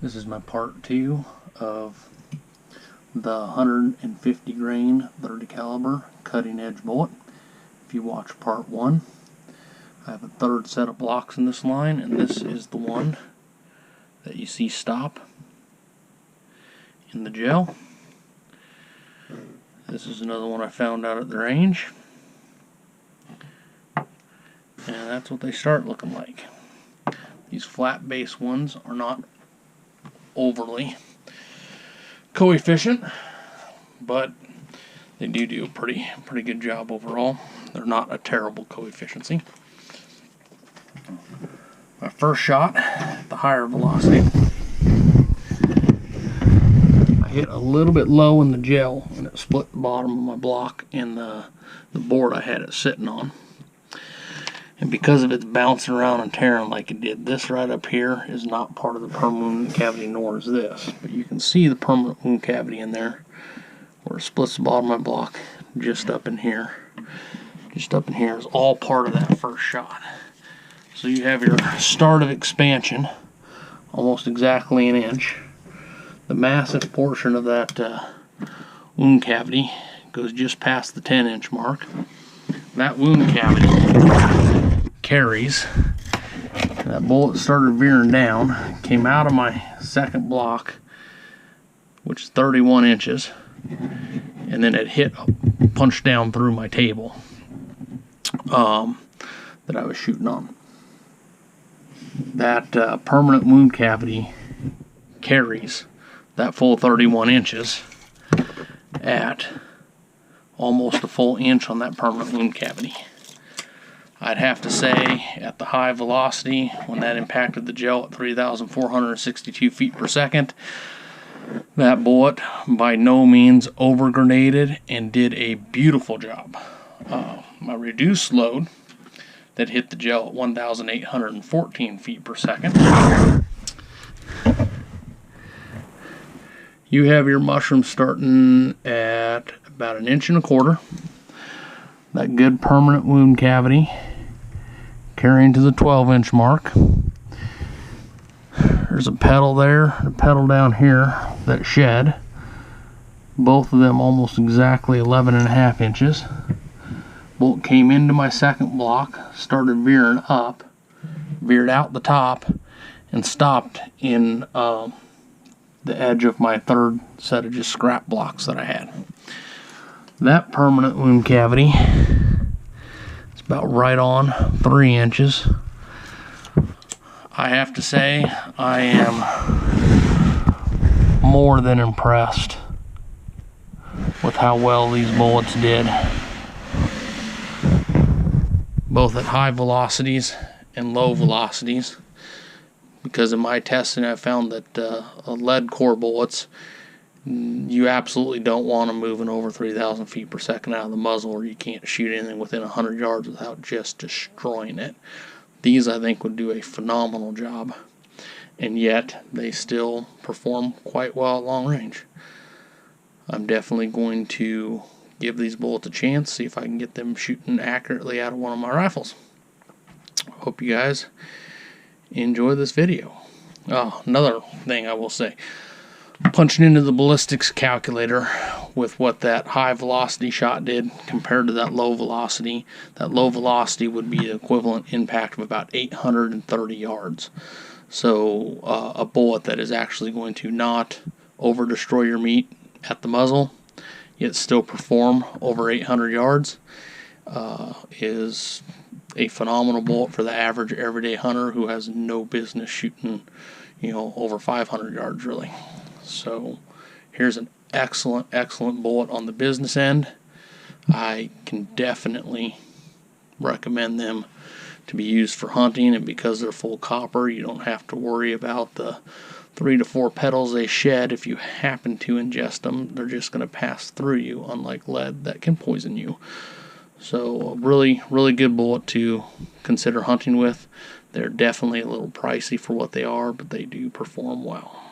This is my part 2 of the 150 grain 30 caliber cutting edge bullet. If you watch part 1, I have a third set of blocks in this line, and this is the one that you see stop in the gel. This is another one I found out at the range, and that's what they start looking like. These flat base ones are not overly coefficient, but they do a pretty good job overall. They're not a terrible coefficiency. My first shot, the higher velocity, I hit a little bit low in the gel, and it split the bottom of my block and the board I had it sitting on. And because of its bouncing around and tearing like it did, this right up here is not part of the permanent wound cavity, nor is this. But you can see the permanent wound cavity in there, where it splits the bottom of my block. Just up in here. Just up in here is all part of that first shot. So you have your start of expansion, almost exactly an inch. The massive portion of that wound cavity goes just past the 10-inch mark. That wound cavity carries. That bullet started veering down, came out of my second block, which is 31 inches, and then it hit, punched down through my table that I was shooting on. That permanent wound cavity carries that full 31 inches at almost a full inch on that permanent wound cavity. I'd have to say, at the high velocity, when that impacted the gel at 3,462 feet per second, that bullet by no means over-grenaded and did a beautiful job. My reduced load that hit the gel at 1,814 feet per second. You have your mushroom starting at about 1.25 inches. That good permanent wound cavity carrying to the 12-inch mark. There's a pedal there, a pedal down here that shed. Both of them almost exactly 11.5 inches. Bolt came into my second block, started veering up, veered out the top, and stopped in the edge of my third set of just scrap blocks that I had. That permanent wound cavity is about right on 3 inches. I have to say, I am more than impressed with how well these bullets did, both at high velocities and low velocities. Because in my testing, I found that lead core bullets, you absolutely don't want them moving over 3,000 feet per second out of the muzzle, or you can't shoot anything within 100 yards without just destroying it. These, I think, would do a phenomenal job, and yet they still perform quite well at long range. I'm definitely going to give these bullets a chance, see if I can get them shooting accurately out of one of my rifles. Hope you guys enjoy this video. Oh, another thing I will say, punching into the ballistics calculator with what that high velocity shot did compared to that low velocity would be the equivalent impact of about 830 yards. So a bullet that is actually going to not over destroy your meat at the muzzle, yet still perform over 800 yards, is a phenomenal bullet for the average everyday hunter who has no business shooting, over 500 yards really. So here's an excellent bullet on the business end. I can definitely recommend them to be used for hunting, and because they're full copper, you don't have to worry about the 3 to 4 petals they shed. If you happen to ingest them, they're just going to pass through you, unlike lead that can poison you. So a really good bullet to consider hunting with. They're definitely a little pricey for what they are, but they do perform well.